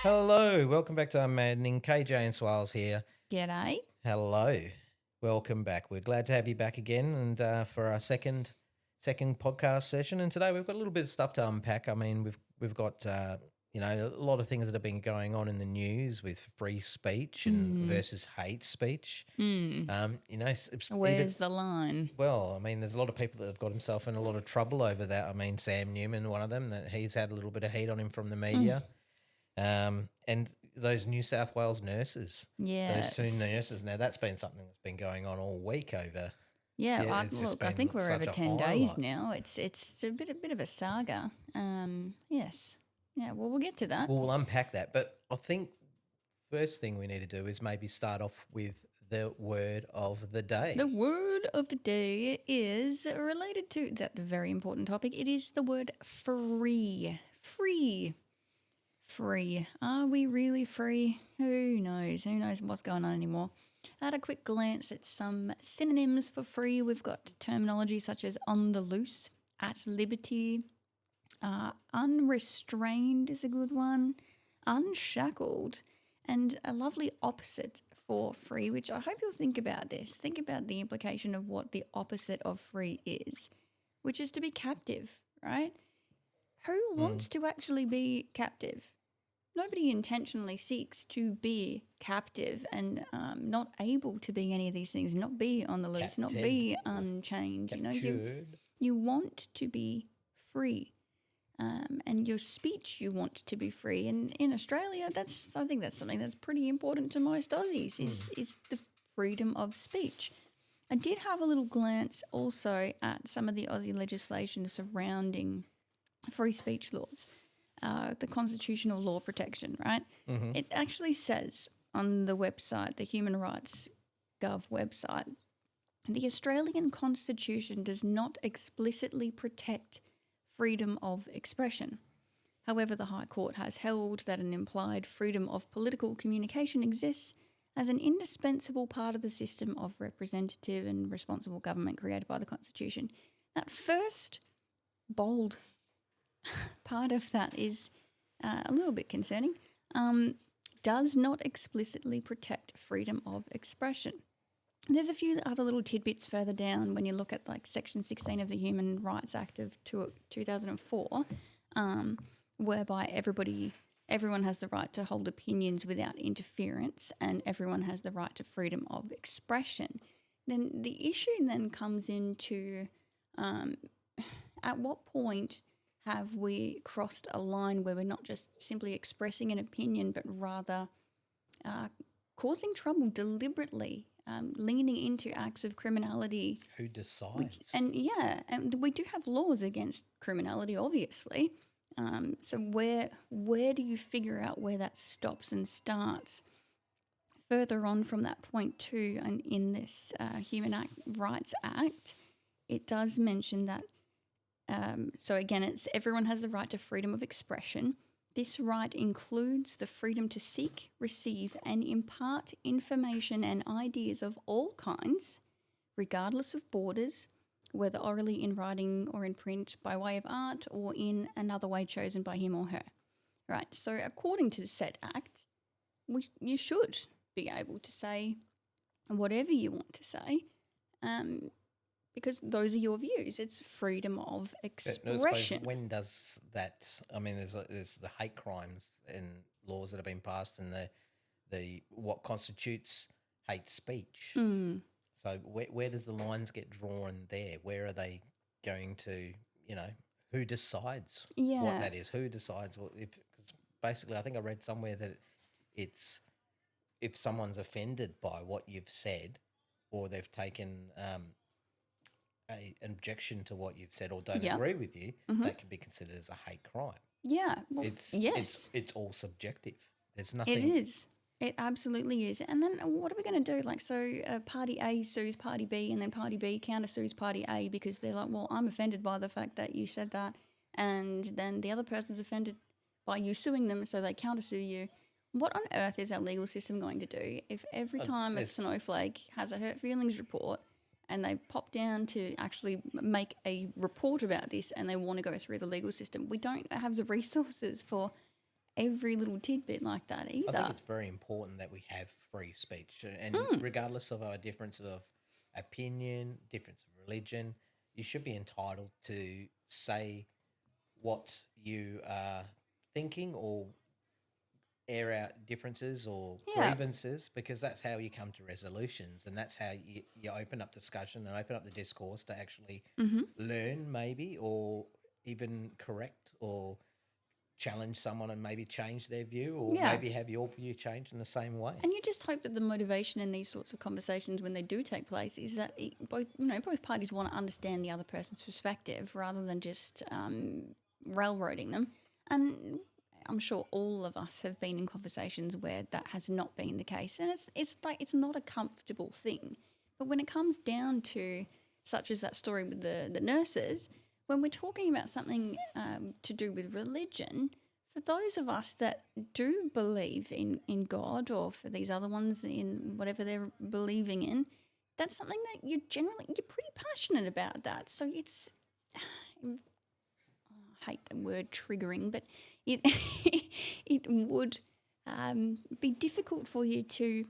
Hello, welcome back to UnMaddening. KJ and Swales here. G'day. Hello, welcome back. We're glad to have you back again, and for our second podcast session. And today we've got a little bit of stuff to unpack. I mean, we've got a lot of things that have been going on in the news with free speech and versus hate speech. Where's the line? Well, I mean, there's a lot of people that have got himself in a lot of trouble over that. I mean, Sam Newman, one of them, that he's had a little bit of heat on him from the media. And those New South Wales nurses, Yes. those two nurses. Now that's been something that's been going on all week over. Yeah, it's just I think been we're such over a 10 days highlight. now. It's a bit of a saga. Yes. Yeah, well, we'll get to that. We'll unpack that, but I think first thing we need to do is maybe start off with the word of the day. The word of the day is related to that very important topic. It is the word free. Free. Free. Are we really free? Who knows? Who knows what's going on anymore? I had a quick glance at some synonyms for free. We've got terminology such as on the loose, at liberty, unrestrained is a good one, unshackled, and a lovely opposite for free, which I hope you'll think about this. Think about the implication of what the opposite of free is, which is to be captive, right? Who wants to actually be captive? Nobody intentionally seeks to be captive and not able to be any of these things, not be on the loose, not be unchained. You want to be free. And your speech, you want to be free. And in Australia, I think that's something that's pretty important to most Aussies is the freedom of speech. I did have a little glance also at some of the Aussie legislation surrounding free speech laws, the constitutional law protection, right? It actually says on the website, the Human Rights Gov website, the Australian Constitution does not explicitly protect freedom of expression. However, the High Court has held that an implied freedom of political communication exists as an indispensable part of the system of representative and responsible government created by the Constitution. That first bold part of that is a little bit concerning. Does not explicitly protect freedom of expression. There's a few other little tidbits further down when you look at like Section 16 of the Human Rights Act of 2004, whereby everyone has the right to hold opinions without interference and everyone has the right to freedom of expression. Then the issue then comes into at what point have we crossed a line where we're not just simply expressing an opinion but rather causing trouble deliberately, leaning into acts of criminality. Who decides? And we do have laws against criminality, obviously. So where do you figure out where that stops and starts? Further on from that point too, and in this Rights Act, it does mention that, so again, it's everyone has the right to freedom of expression. This right includes the freedom to seek, receive, and impart information and ideas of all kinds, regardless of borders, whether orally, in writing, or in print, by way of art, or in another way chosen by him or her. Right, so according to the said act, you should be able to say whatever you want to say, because those are your views. It's freedom of expression. When does that? I mean, there's the hate crimes and laws that have been passed, and the what constitutes hate speech. So where does the lines get drawn there? Where are they going to? Who decides what that is? Who decides what? Cause basically, I think I read somewhere that it's if someone's offended by what you've said, or they've taken an objection to what you've said or don't agree with you, that can be considered as a hate crime. Yeah, well, It's all subjective. There's nothing. It is. It absolutely is. And then what are we going to do? Like, so Party A sues Party B and then Party B countersues Party A because they're like, well, I'm offended by the fact that you said that. And then the other person's offended by you suing them, so they countersue you. What on earth is our legal system going to do if every time a snowflake has a hurt feelings report and they pop down to actually make a report about this and they want to go through the legal system? We don't have the resources for every little tidbit like that I think either. it's very important that we have free speech, and regardless of our difference of opinion, difference of religion, you should be entitled to say what you are thinking or air out differences or Yeah. grievances, because that's how you come to resolutions, and that's how you open up discussion and open up the discourse to actually learn maybe, or even correct or challenge someone and maybe change their view, or Yeah. maybe have your view changed in the same way. And you just hope that the motivation in these sorts of conversations, when they do take place, is that both parties want to understand the other person's perspective rather than just railroading them. And I'm sure all of us have been in conversations where that has not been the case, and it's not a comfortable thing. But when it comes down to such as that story with the nurses, when we're talking about something to do with religion, for those of us that do believe in God, or for these other ones in whatever they're believing in, that's something that you're pretty passionate about that. So it's, I hate the word triggering, but it it would be difficult for you to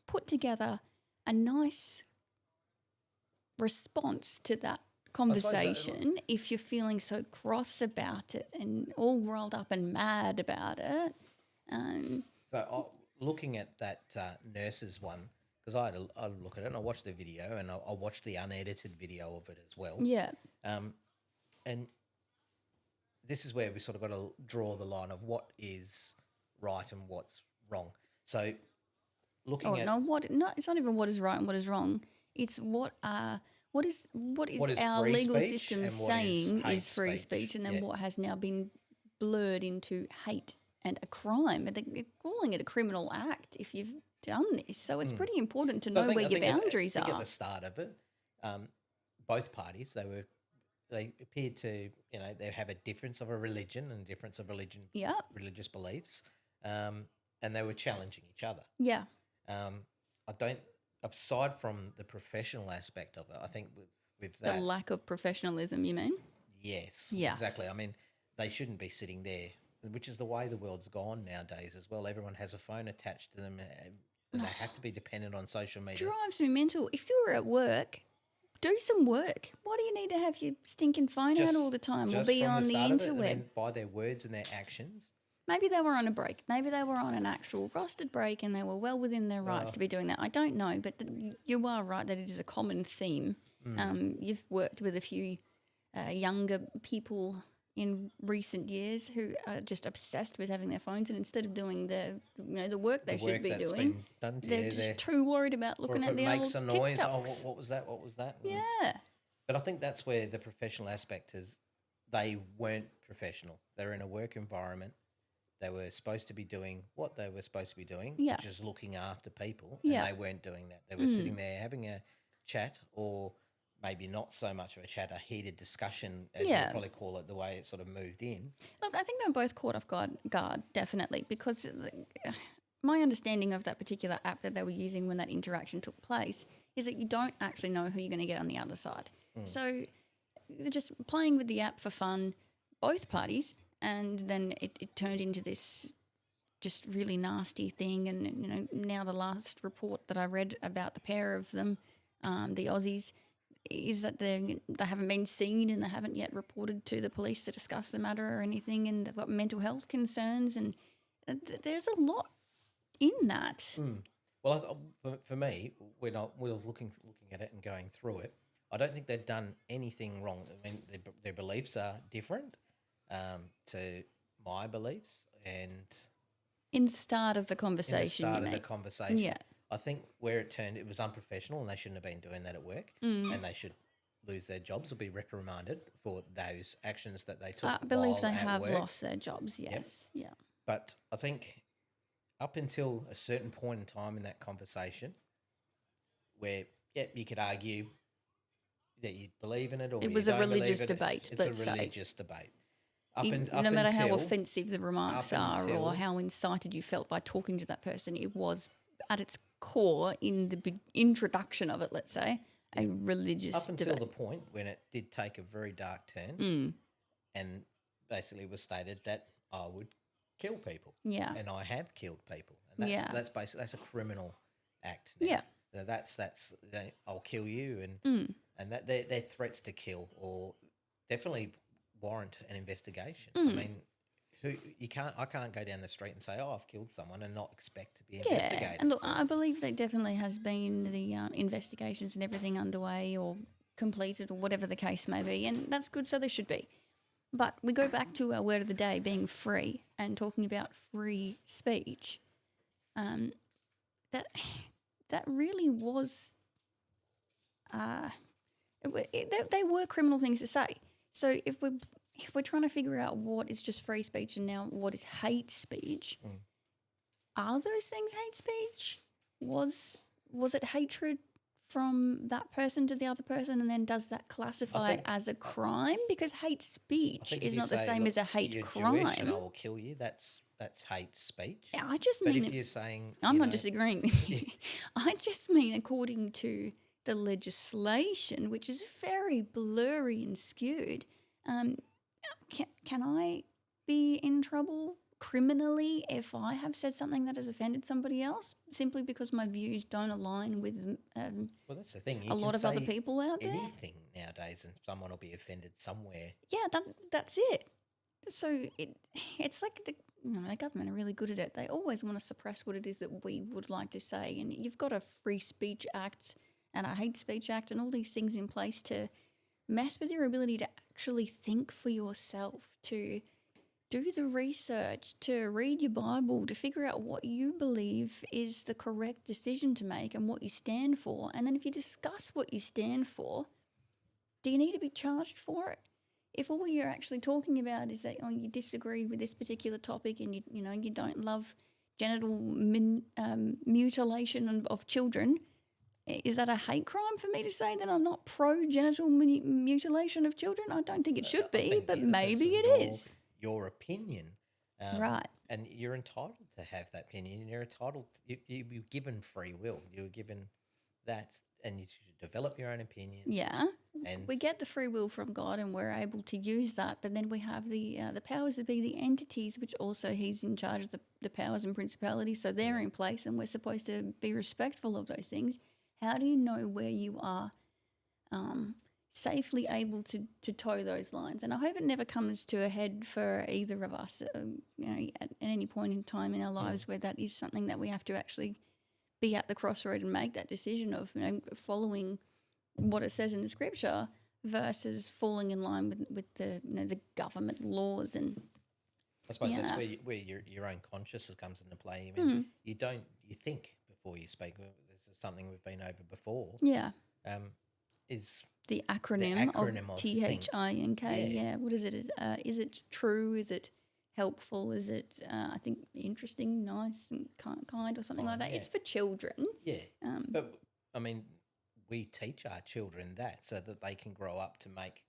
put together a nice response to that conversation if you're feeling so cross about it and all rolled up and mad about it. Looking at that nurses one, because I had a look at it and I watched the video, and I watched the unedited video of it as well. Yeah. And this is where we sort of got to draw the line of what is right and what's wrong. So looking at it's not even what is right and what is wrong. It's what is our free legal speech system and what saying hate is free speech, and then Yeah. what has now been blurred into hate and a crime. And they're calling it a criminal act if you've done this. So it's pretty important to know where your boundaries I think are. at the start of it, both parties, they appeared to, they have a difference of a religion and a difference of religious beliefs, and they were challenging each other. Yeah. I don't, aside from the professional aspect of it, I think with The that, lack of professionalism, you mean? yes, Yes. exactly. I mean, they shouldn't be sitting there, which is the way the world's gone nowadays as well. Everyone has a phone attached to them, and they have to be dependent on social media. Drives me mental. If you're at work, do some work. Why do you need to have your stinking phone out all the time or Just be from on the start of it, interweb? by their words and their actions. Maybe they were on a break. Maybe they were on an actual rostered break and they were well within their rights to be doing that. I don't know, but you are right that it is a common theme. You've worked with a few younger people in recent years who are just obsessed with having their phones, and instead of doing the work they should be doing, they're just too worried about looking at the old makes a noise. TikToks. Oh, what was that? What was that? Yeah. But I think that's where the professional aspect is. They weren't professional. They're in a work environment. They were supposed to be doing what they were supposed to be doing, Yeah. which is looking after people, Yeah. and they weren't doing that. They were sitting there having a chat, or maybe not so much of a chat, a heated discussion, as Yeah. you'd probably call it, the way it sort of moved in. Look, I think they were both caught off guard, definitely, because my understanding of that particular app that they were using when that interaction took place is that you don't actually know who you're going to get on the other side. So they're just playing with the app for fun, both parties, and then it turned into this just really nasty thing. And, now the last report that I read about the pair of them, the Aussies, is that they haven't been seen and they haven't yet reported to the police to discuss the matter or anything, and they've got mental health concerns, and there's a lot in that. Well, for me, when I was looking at it and going through it, I don't think they've done anything wrong. I mean, their beliefs are different to my beliefs, and In the start of the in the conversation, start of the conversation, Yeah. I think where it turned, it was unprofessional, and they shouldn't have been doing that at work, and they should lose their jobs or be reprimanded for those actions that they took. I believe while they at have work. lost their jobs, yes. Yeah. But I think up until a certain point in time in that conversation, where you could argue that you believe in it, or It you was a don't believe religious it, debate, It's let's a say. religious debate. No matter how until- offensive the remarks are until- or how incited you felt by talking to that person, it was at its core, in the introduction of it, let's say, a religious up until debate. the point when it did take a very dark turn, and basically was stated that I would kill people. Yeah. And I have killed people. And Yeah. that's basically, that's a criminal act now. Yeah. So that's I'll kill you, and that they're threats to kill, or definitely warrant an investigation. I mean, I can't go down the street and say, oh, I've killed someone, and not expect to be investigated. And look, I believe there definitely has been the investigations and everything underway or completed or whatever the case may be, and that's good, so there should be. But we go back to our word of the day being free and talking about free speech. That really was, they were criminal things to say. So if we're trying to figure out what is just free speech and now what is hate speech, are those things hate speech? Was it hatred from that person to the other person, and then does that classify it as a crime? Because hate speech is not the same as a hate crime. Jewish and I will kill you. That's hate speech. Yeah, I just But mean if you're saying, I'm not disagreeing with you. I just mean according to the legislation, which is very blurry and skewed. Can I be in trouble criminally if I have said something that has offended somebody else simply because my views don't align with well, that's the thing. You a can lot of other say people out there? anything nowadays, and someone will be offended somewhere. Yeah, that's it. So it's like the government are really good at it. They always want to suppress what it is that we would like to say, and you've got a Free Speech Act and a Hate Speech Act and all these things in place to mess with your ability to actually think for yourself, to do the research, to read your Bible, to figure out what you believe is the correct decision to make and what you stand for. And then if you discuss what you stand for, do you need to be charged for it? If all you're actually talking about is that you disagree with this particular topic and you don't love genital mutilation of children, is that a hate crime for me to say that I'm not pro genital mutilation of children? I don't think it should be, but maybe it is. Your opinion, right? And you're entitled to have that opinion. You're entitled. You're given free will. You're given that, and you should develop your own opinion. Yeah, and we get the free will from God, and we're able to use that. But then we have the powers that be, the entities, which also He's in charge of the powers and principalities. So they're in place, and we're supposed to be respectful of those things. How do you know where you are safely able to toe those lines? And I hope it never comes to a head for either of us, at any point in time in our lives where that is something that we have to actually be at the crossroad and make that decision of, following what it says in the scripture versus falling in line with the the government laws. And I suppose that's where your own consciousness comes into play. I mean, you think before you speak. This is something we've been over before. Yeah. Is the acronym of THINK. Yeah. What is it? Is it true? Is it helpful? Is it, I think, interesting, nice, and kind, or something like that? Yeah. It's for children. Yeah. But, I mean, we teach our children that so that they can grow up to make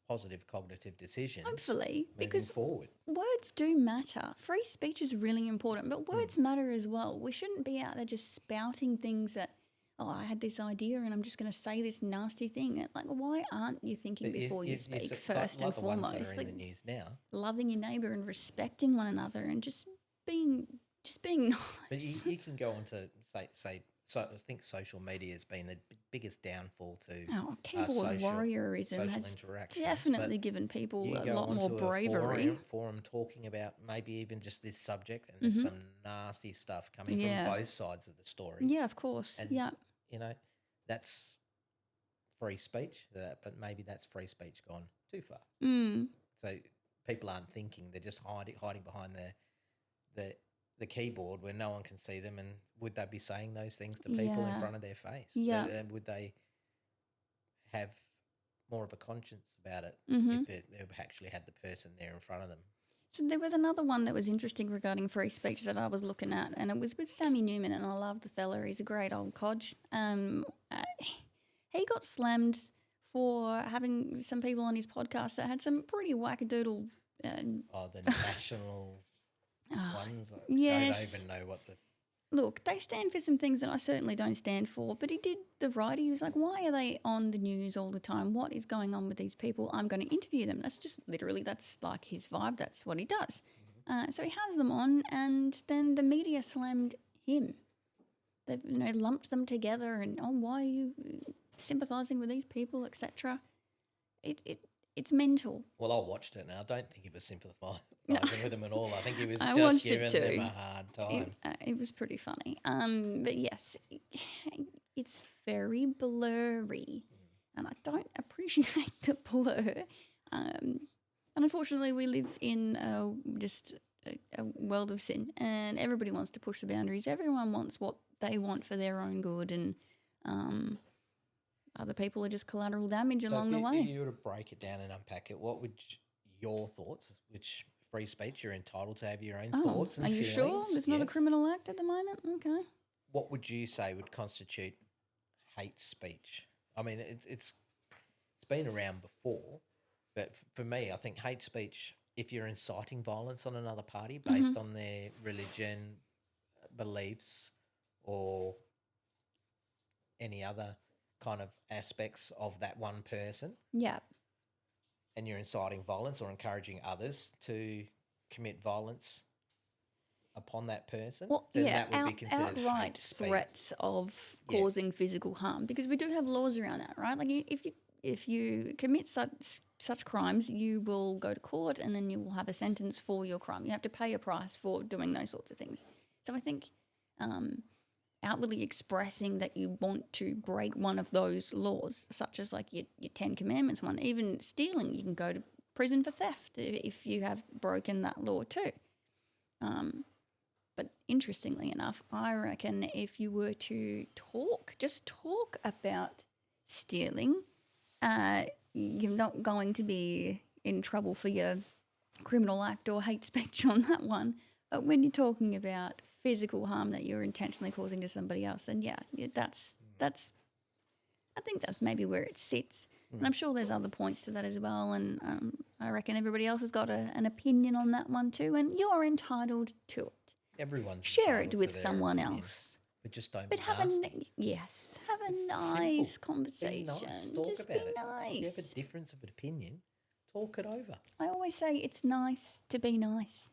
positive cognitive decisions. Hopefully, because forward. Words do matter. Free speech is really important, but words matter as well. We shouldn't be out there just spouting things that, I had this idea and I'm just going to say this nasty thing. Like, why aren't you thinking before you speak first and foremost? Ones that are in the news now. Loving your neighbour and respecting one another and just being nice. But you can go on to say. So I think social media has been the biggest downfall to keyboard warriorism has definitely given people a lot more bravery. Forum talking about maybe even just this subject, and there's some nasty stuff coming from both sides of the story. Yeah, of course. And, that's free speech, but maybe that's free speech gone too far. So people aren't thinking; they're just hiding behind the keyboard where no one can see them, and would they be saying those things to people in front of their face? Yeah. And would they have more of a conscience about it if they actually had the person there in front of them? So there was another one that was interesting regarding free speech that I was looking at, and it was with Sammy Newman, and I love the fella. He's a great old codge. He got slammed for having some people on his podcast that had some pretty wackadoodle... the national... ones. Yes. I don't even know what the... Look, they stand for some things that I certainly don't stand for, but he did the right. He was like, why are they on the news all the time? What is going on with these people? I'm going to interview them. That's just literally, that's like his vibe. That's what he does. So he has them on, and then the media slammed him. They've lumped them together, and why are you sympathising with these people, etc. It's mental. Well, I watched it now. I don't think he was sympathising with them at all. I think he was I just watched giving it too. them a hard time. It was pretty funny. But yes, it's very blurry, and I don't appreciate the blur. And unfortunately, we live in just a world of sin, and everybody wants to push the boundaries. Everyone wants what they want for their own good, and other people are just collateral damage along the way. If you were to break it down and unpack it, what would your thoughts, which free speech, you're entitled to have your own thoughts and feelings. Are you sure? There's not a criminal act at the moment? Okay. What would you say would constitute hate speech? I mean, it's been around before, but for me, I think hate speech, if you're inciting violence on another party based on their religion, beliefs, or any other kind of aspects of that one person. Yeah. And you're inciting violence or encouraging others to commit violence upon that person, well, then that would be considered outright hate speech. threats of causing physical harm, because we do have laws around that, right? Like if you commit such crimes, you will go to court and then you will have a sentence for your crime. You have to pay a price for doing those sorts of things. So I think outwardly expressing that you want to break one of those laws, such as like your 10 Commandments one, even stealing, you can go to prison for theft if you have broken that law too. But interestingly enough, I reckon if you were to just talk about stealing, you're not going to be in trouble for your criminal act or hate speech on that one. But when you're talking about physical harm that you're intentionally causing to somebody else, then that's I think that's maybe where it sits. And I'm sure there's other points to that as well. And I reckon everybody else has got an opinion on that one too. And you're entitled to it. Everyone's share it entitled with to their someone opinion, else. but just don't. But be have nasty. have a nice Simple. conversation. Be nice. Talk Just about be it. If you have nice. a difference of opinion, talk it over. I always say it's nice to be nice.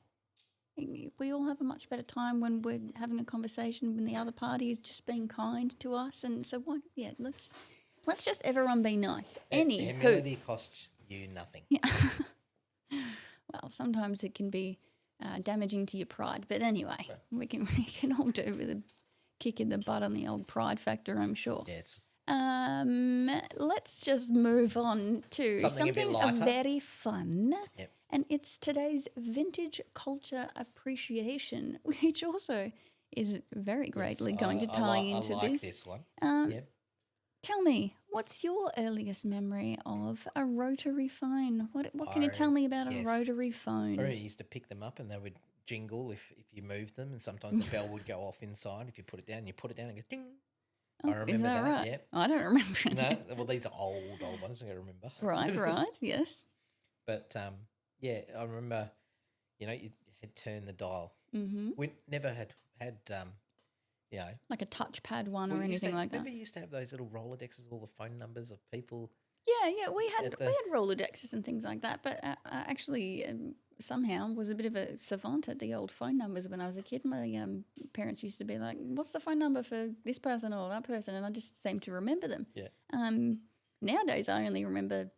We all have a much better time when we're having a conversation when the other party is just being kind to us. And so, let's just everyone be nice. Humility costs you nothing. Yeah. Well, sometimes it can be damaging to your pride. But anyway, we can all do with a kick in the butt on the old pride factor, I'm sure. Yes. Let's just move on to Something a bit lighter. Very fun. Yep. And it's today's vintage culture appreciation, which also is very greatly going to tie into I like this. this one. Yep. Tell me, what's your earliest memory of a rotary phone? What can you tell me about a rotary phone? I used to pick them up and they would jingle if you moved them, and sometimes the bell would go off inside if you put it down. You put it down and go ding. Oh, I remember is that right? Yep. I don't remember any. No, well, these are old ones. I remember. Right, yes. But I remember. You had turned the dial. Mm-hmm. We never had like a touchpad one or anything like that. Remember, you used to have those little Rolodexes, all the phone numbers of people. Yeah, we had Rolodexes and things like that. But I actually somehow was a bit of a savant at the old phone numbers when I was a kid. My parents used to be like, "What's the phone number for this person or that person?" And I just seemed to remember them. Yeah. Nowadays, I only remember.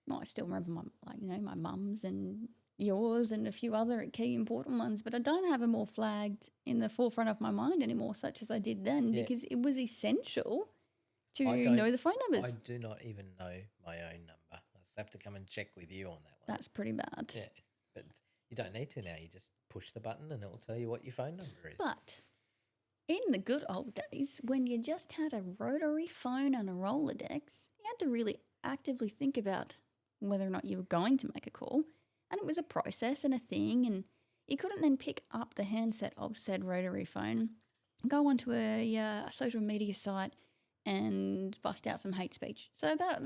Well, I still remember my mum's and yours and a few other key important ones, but I don't have them all flagged in the forefront of my mind anymore, such as I did then, because it was essential to know the phone numbers. I do not even know my own number. I just have to come and check with you on that one. That's pretty bad. Yeah, but you don't need to now. You just push the button and it will tell you what your phone number is. But in the good old days, when you just had a rotary phone and a Rolodex, you had to really actively think about whether or not you were going to make a call. And it was a process and a thing, and you couldn't then pick up the handset of said rotary phone, go onto a social media site and bust out some hate speech. So that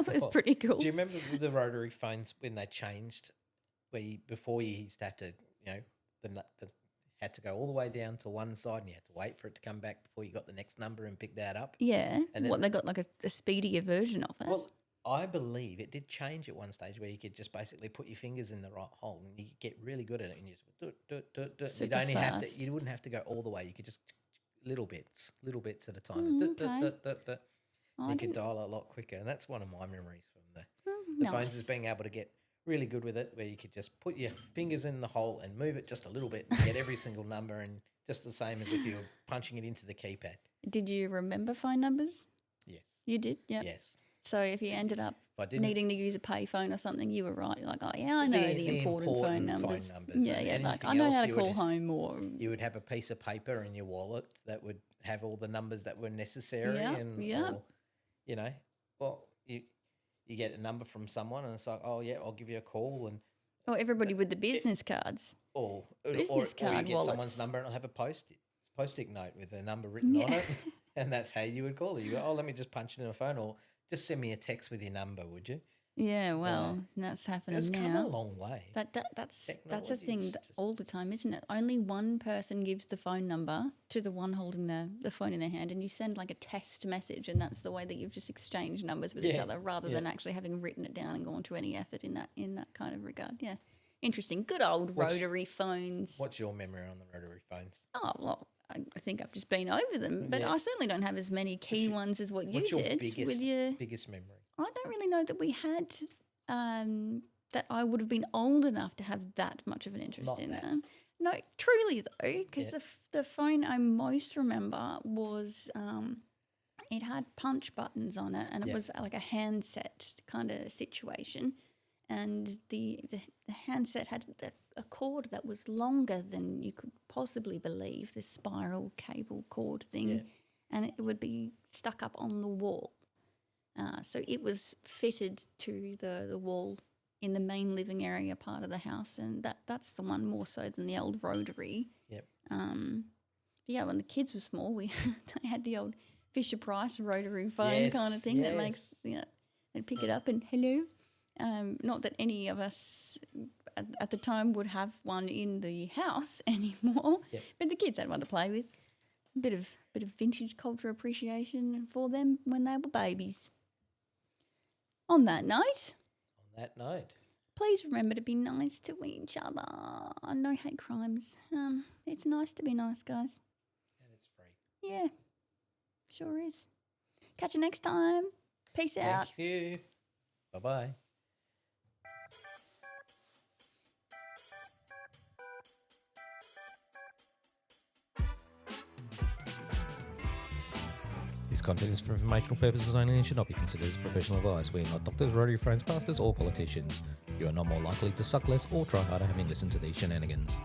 was pretty cool. Do you remember the rotary phones when they changed, before you used to have to, the had to go all the way down to one side and you had to wait for it to come back before you got the next number and pick that up? Yeah. And then, they got like a speedier version of it? Well, I believe it did change at one stage where you could just basically put your fingers in the right hole and you could get really good at it, and you just Super you'd only have to. fast. You wouldn't have to go all the way. You could just little bits at a time. Okay. I You could didn't. dial a lot quicker, and that's one of my memories from the phones, is Nice. being able to get really good with it, where you could just put your fingers in the hole and move it just a little bit and get every single number, and just the same as if you were punching it into the keypad. Did you remember phone numbers? Yes. You did, yeah. Yes. So if you ended up If I didn't, needing to use a payphone or something, you were right. You're like, oh yeah, I know the important phone numbers. Yeah, and yeah. Like anything I know else how to you would call just- home or you would have a piece of paper in your wallet that would have all the numbers that were necessary, Yeah, and yeah. or, you know, well, you get a number from someone, and it's like, oh yeah, I'll give you a call, and or everybody with the business cards. or Business or you card get wallets. someone's number and it'll have a post-it note with a number written on it, and that's how you would call it. You go, oh, let me just punch it in a phone, or just send me a text with your number, would you? Yeah, well, that's happening It's come a now. long way. That's a Technology's thing just- all the time, isn't it? Only one person gives the phone number to the one holding the phone in their hand, and you send like a test message, and that's the way that you've just exchanged numbers with each Yeah, other, rather yeah. than actually having written it down and gone to any effort in that kind of regard. Yeah, interesting. Good old rotary phones. What's your memory on the rotary phones? Oh well, I think I've just been over them, but Yeah. I certainly don't have as many key ones as what you What's your did with your. biggest memory? I don't really know that we had that I would have been old enough to have that much of an interest Not in that. them. No, truly though, because Yeah. the phone I most remember was it had punch buttons on it, and it Yeah. was like a handset kind of situation, and the handset had a cord that was longer than you could possibly believe, this spiral cable cord thing, Yeah. and it would be stuck up on the wall. So it was fitted to the wall in the main living area part of the house, and that's the one more so than the old rotary. Yep. Yeah, when the kids were small, they had the old Fisher Price rotary phone kind of thing that makes, they'd pick it up and hello. Not that any of us at the time would have one in the house anymore, Yep. but the kids had one to play with. A bit of vintage culture appreciation for them when they were babies. On that note, please remember to be nice to each other. No hate crimes. It's nice to be nice, guys. And it's free. Yeah, sure is. Catch you next time. Peace out. Thank you. Bye-bye. This content is for informational purposes only and should not be considered as professional advice. We are not doctors, Rotary friends, pastors, or politicians. You are not more likely to suck less or try harder having listened to these shenanigans.